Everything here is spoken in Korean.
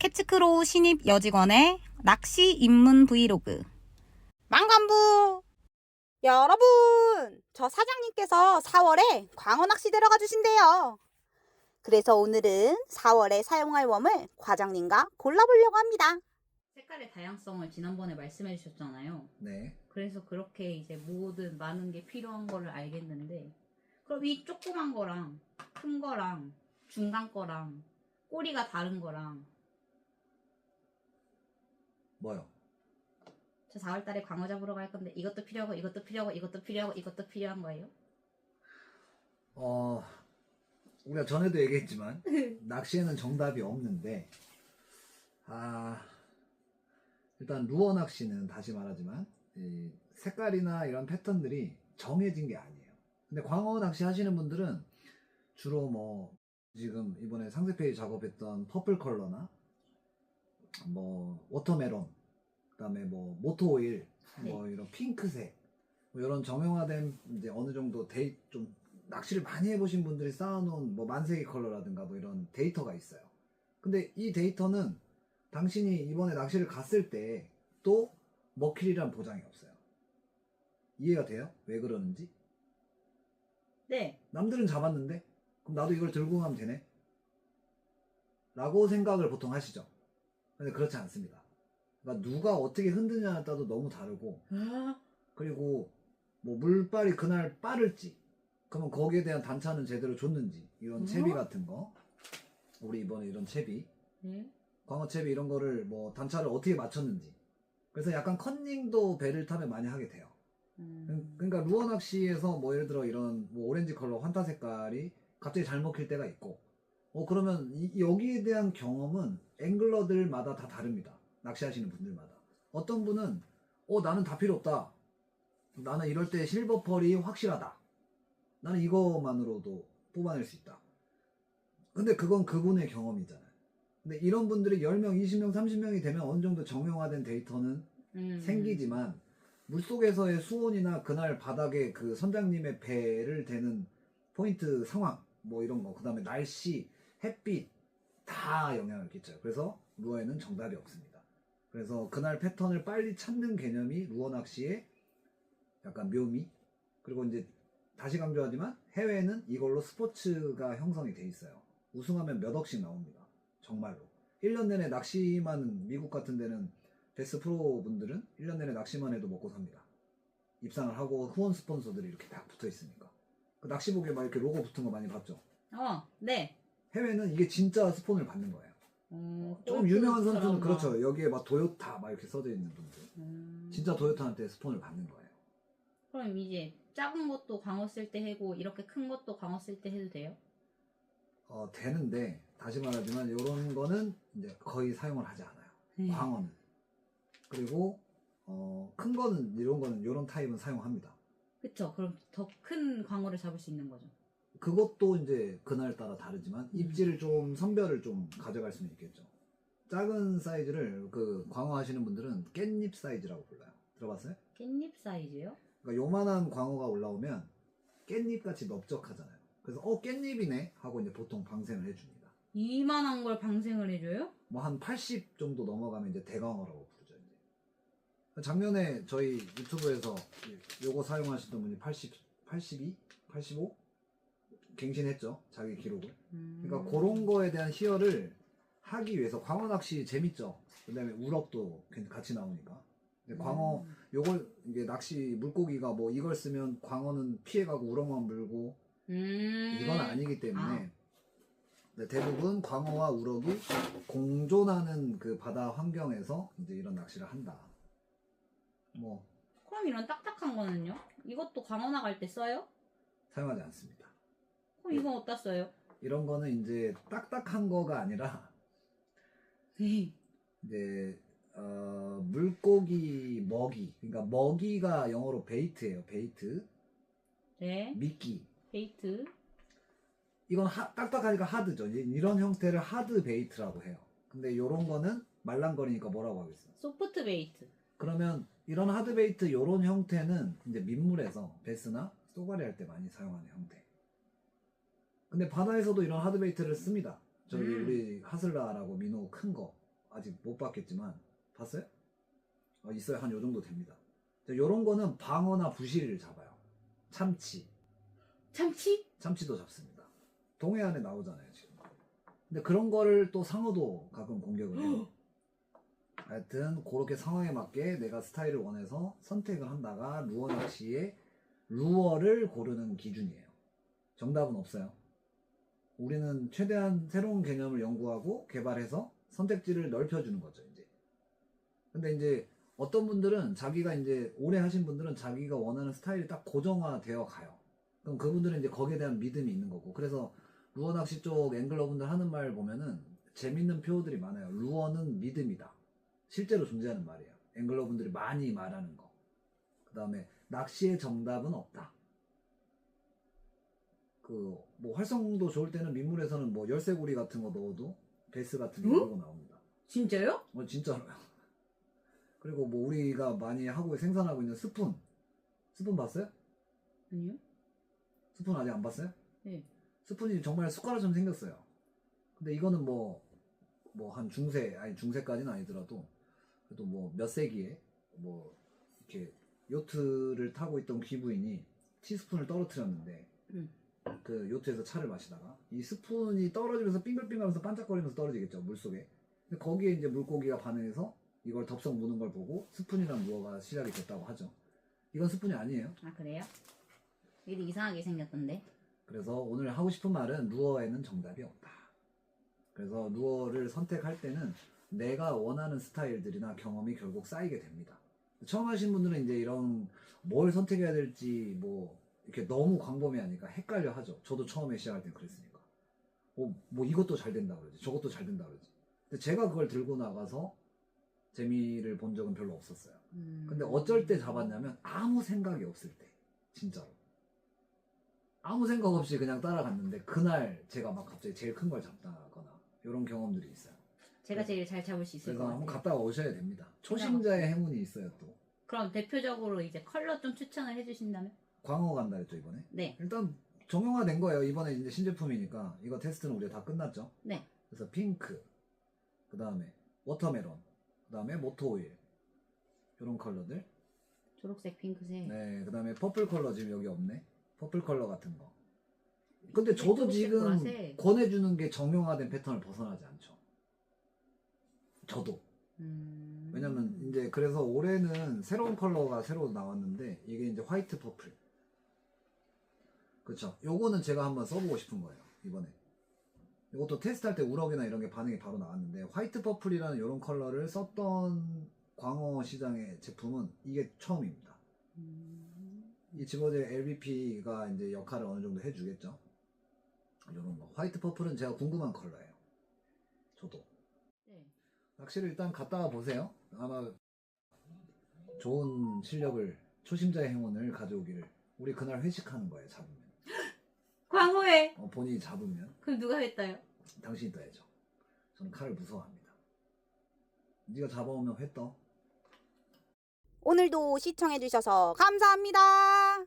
캐치크로우 신입 여직원의 낚시 입문 브이로그. 망관부 여러분, 저 사장님께서 4월에 광어 낚시 데려가 주신대요. 그래서 오늘은 4월에 사용할 웜을 과장님과 골라보려고 합니다. 색깔의 다양성을 지난번에 말씀해 주셨잖아요. 네. 그래서 그렇게 이제 모든 많은 게 필요한 거를 알겠는데, 그럼 이 조그만 거랑 큰 거랑 중간 거랑 꼬리가 다른 거랑, 뭐요? 저 4월 달에 광어 잡으러 갈 건데 이것도 필요하고 이것도 필요하고 이것도 필요하고 이것도 필요한 거예요? 우리가 전에도 얘기했지만 낚시에는 정답이 없는데, 일단 루어 낚시는 다시 말하지만 이 색깔이나 이런 패턴들이 정해진 게 아니에요. 근데 광어 낚시 하시는 분들은 주로 뭐 지금 이번에 상세 페이지 작업했던 퍼플 컬러나 뭐 워터멜론, 그다음에 뭐 모토 오일, 뭐 이런 핑크색, 뭐 이런 정형화된 이제 어느 정도 좀 낚시를 많이 해보신 분들이 쌓아놓은 뭐 만세기 컬러라든가 뭐 이런 데이터가 있어요. 근데 이 데이터는 당신이 이번에 낚시를 갔을 때 또 먹힐이란 보장이 없어요. 이해가 돼요? 왜 그러는지? 네. 남들은 잡았는데 그럼 나도 이걸 들고 가면 되네? 라고 생각을 보통 하시죠. 근데 그렇지 않습니다. 그러니까 누가 어떻게 흔드냐에 따라도 너무 다르고, 그리고 뭐 물빨이 그날 빠를지, 그러면 거기에 대한 단차는 제대로 줬는지, 이런 채비 같은 거, 우리 이번에 이런 채비, 광어 채비 이런 거를 뭐 단차를 어떻게 맞췄는지, 그래서 약간 컨닝도 배를 타면 많이 하게 돼요. 그러니까 루어 낚시에서 뭐 예를 들어 이런 뭐 오렌지 컬러 환타 색깔이 갑자기 잘 먹힐 때가 있고, 그러면 여기에 대한 경험은 앵글러들마다 다 다릅니다. 낚시하시는 분들마다. 어떤 분은 나는 다 필요 없다, 나는 이럴 때 실버 펄이 확실하다, 나는 이거만으로도 뽑아낼 수 있다. 근데 그건 그분의 경험이잖아요. 근데 이런 분들이 10명, 20명, 30명이 되면 어느 정도 정형화된 데이터는 생기지만, 물속에서의 수온이나 그날 바닥에 그 선장님의 배를 대는 포인트 상황, 뭐 이런 거, 그 다음에 날씨, 햇빛 다 영향을 끼쳐요. 그래서 루어에는 정답이 없습니다. 그래서 그날 패턴을 빨리 찾는 개념이 루어 낚시의 약간 묘미. 그리고 이제 다시 강조하지만 해외에는 이걸로 스포츠가 형성이 돼 있어요. 우승하면 몇 억씩 나옵니다. 정말로. 1년 내내 낚시만, 미국 같은 데는 베스트 프로 분들은 1년 내내 낚시만 해도 먹고 삽니다. 입상을 하고 후원 스폰서들이 이렇게 딱 붙어 있으니까. 그 낚시복에 막 이렇게 로고 붙은 거 많이 봤죠? 네. 해외는 이게 진짜 스폰을 받는 거예요. 좀 유명한 선수는 그렇죠. 여기에 막 도요타 막 이렇게 써져 있는 분들. 진짜 도요타한테 스폰을 받는 거예요. 그럼 이제 작은 것도 광어 쓸 때 해고 이렇게 큰 것도 광어 쓸 때 해도 돼요? 되는데 다시 말하지만 이런 거는 이제 거의 사용을 하지 않아요. 광어는. 그리고 큰 거는, 이런 거는, 이런 타입은 사용합니다. 그쵸. 그럼 더 큰 광어를 잡을 수 있는 거죠. 그것도 이제 그날 따라 다르지만 입질을 좀, 선별을 좀 가져갈 수는 있겠죠. 작은 사이즈를 그 광어 하시는 분들은 깻잎 사이즈라고 불러요. 들어봤어요? 깻잎 사이즈요? 그러니까 요만한 광어가 올라오면 깻잎같이 넓적하잖아요. 그래서 깻잎이네 하고 이제 보통 방생을 해줍니다. 이만한 걸 방생을 해줘요? 뭐 한 80 정도 넘어가면 이제 대광어라고 부르죠. 이제 작년에 저희 유튜브에서 요거 사용하시던 분이 82, 85 갱신했죠, 자기 기록을. 그러니까 그런 거에 대한 희열을 하기 위해서. 광어 낚시 재밌죠. 그다음에 우럭도 같이 나오니까. 근데 광어 요걸 이게 낚시 물고기가 뭐 이걸 쓰면 광어는 피해가고 우럭만 물고 이건 아니기 때문에 대부분 광어와 우럭이 공존하는 그 바다 환경에서 이제 이런 낚시를 한다. 뭐 그럼 이런 딱딱한 거는요? 이것도 광어 나갈 때 써요? 사용하지 않습니다. 그럼 이건 어디다 써요? 이런 거는 이제 딱딱한 거가 아니라 이제 물고기 먹이, 그러니까 먹이가 영어로 베이트예요. 베이트. 네. 미끼. 베이트. 이건 딱딱하니까 하드죠. 이런 형태를 하드 베이트라고 해요. 근데 요런 거는 말랑거리니까 뭐라고 하겠어요? 소프트 베이트. 그러면 이런 하드 베이트 요런 형태는 이제 민물에서 베스나 쏘가리 할 때 많이 사용하는 형태. 근데 바다에서도 이런 하드 베이트를 씁니다. 저기 우리 하슬라라고 민호 큰 거. 아직 못 봤겠지만 봤어요? 있어요. 한 요 정도 됩니다. 요런 거는 방어나 부시리를 잡아요. 참치. 참치? 참치도 잡습니다. 동해안에 나오잖아요, 지금. 근데 그런 거를 또 상어도 가끔 공격을 해요. 하여튼 그렇게 상황에 맞게 내가 스타일을 원해서 선택을 한다가 루어 낚시의 루어를 고르는 기준이에요. 정답은 없어요. 우리는 최대한 새로운 개념을 연구하고 개발해서 선택지를 넓혀주는 거죠, 이제. 근데 이제 어떤 분들은 자기가 이제 오래 하신 분들은 자기가 원하는 스타일이 딱 고정화되어 가요. 그럼 그분들은 이제 거기에 대한 믿음이 있는 거고. 그래서 루어 낚시 쪽 앵글러분들 하는 말 보면은 재밌는 표현들이 많아요. 루어는 믿음이다. 실제로 존재하는 말이에요. 앵글러분들이 많이 말하는 거. 그 다음에 낚시의 정답은 없다. 뭐 활성도 좋을 때는 민물에서는 뭐 열쇠고리 같은 거 넣어도 베스 같은 게 들고 나옵니다. 진짜요? 진짜로요. 그리고 뭐 우리가 많이 하고 생산하고 있는 스푼 봤어요? 아니요. 스푼 아직 안 봤어요? 네. 스푼이 정말 숟가락처럼 생겼어요. 근데 이거는 뭐 한 중세까지는 아니더라도 그래도 뭐 몇 세기에 뭐 이렇게 요트를 타고 있던 귀부인이 티스푼을 떨어뜨렸는데 그 요트에서 차를 마시다가 이 스푼이 떨어지면서 빙글빙글하면서 반짝거리면서 떨어지겠죠, 물속에. 근데 거기에 이제 물고기가 반응해서 이걸 덥석 무는 걸 보고 스푼이란 무어가 시작이 됐다고 하죠. 이건 스푼이 아니에요. 아, 그래요? 이게 이상하게 생겼던데. 그래서 오늘 하고 싶은 말은 루어에는 정답이 없다. 그래서 루어를 선택할 때는 내가 원하는 스타일들이나 경험이 결국 쌓이게 됩니다. 처음 하신 분들은 이제 이런 뭘 선택해야 될지 뭐 이렇게 너무 광범위하니까 헷갈려 하죠. 저도 처음에 시작할 땐 그랬으니까. 뭐 이것도 잘 된다 그러지. 저것도 잘 된다 그러지. 근데 제가 그걸 들고 나가서 재미를 본 적은 별로 없었어요. 근데 어쩔 때 잡았냐면 아무 생각이 없을 때. 진짜로. 아무 생각 없이 그냥 따라갔는데 그날 제가 막 갑자기 제일 큰 걸 잡다거나 이런 경험들이 있어요. 제가 제일 잘 잡을 수 있을 것 그래서 같아요. 한번 갔다 오셔야 됩니다. 초심자의 행운이 있어요 또. 그럼 대표적으로 이제 컬러 좀 추천을 해주신다면? 광어 간다 했죠 이번에? 네. 일단 정형화된 거예요. 이번에 이제 신제품이니까 이거 테스트는 우리가 다 끝났죠? 네. 그래서 핑크, 그 다음에 워터멜론, 그 다음에 모토오일 이런 컬러들. 초록색, 핑크색. 네, 그 다음에 퍼플 컬러 지금 여기 없네. 퍼플 컬러 같은 거. 근데 저도 초록색, 지금 보라색. 권해주는 게 정형화된 패턴을 벗어나지 않죠. 저도. 왜냐면 이제 그래서 올해는 새로운 컬러가 새로 나왔는데 이게 이제 화이트 퍼플. 그쵸. 요거는 제가 한번 써보고 싶은 거예요. 이번에. 이것도 테스트할 때 우럭이나 이런 게 반응이 바로 나왔는데 화이트 퍼플이라는 이런 컬러를 썼던 광어 시장의 제품은 이게 처음입니다. 이 지버제 LBP가 이제 역할을 어느 정도 해주겠죠. 이런 거. 화이트 퍼플은 제가 궁금한 컬러예요. 저도. 네. 낚시를 일단 갔다 와 보세요. 아마 좋은 실력을, 초심자의 행운을 가져오기를. 우리 그날 회식하는 거예요, 잡으면. 광호회! 본인이 잡으면. 그럼 누가 했다요? 당신이 떠야죠. 저는 칼을 무서워합니다. 네가 잡아오면 회 떠. 오늘도 시청해주셔서 감사합니다.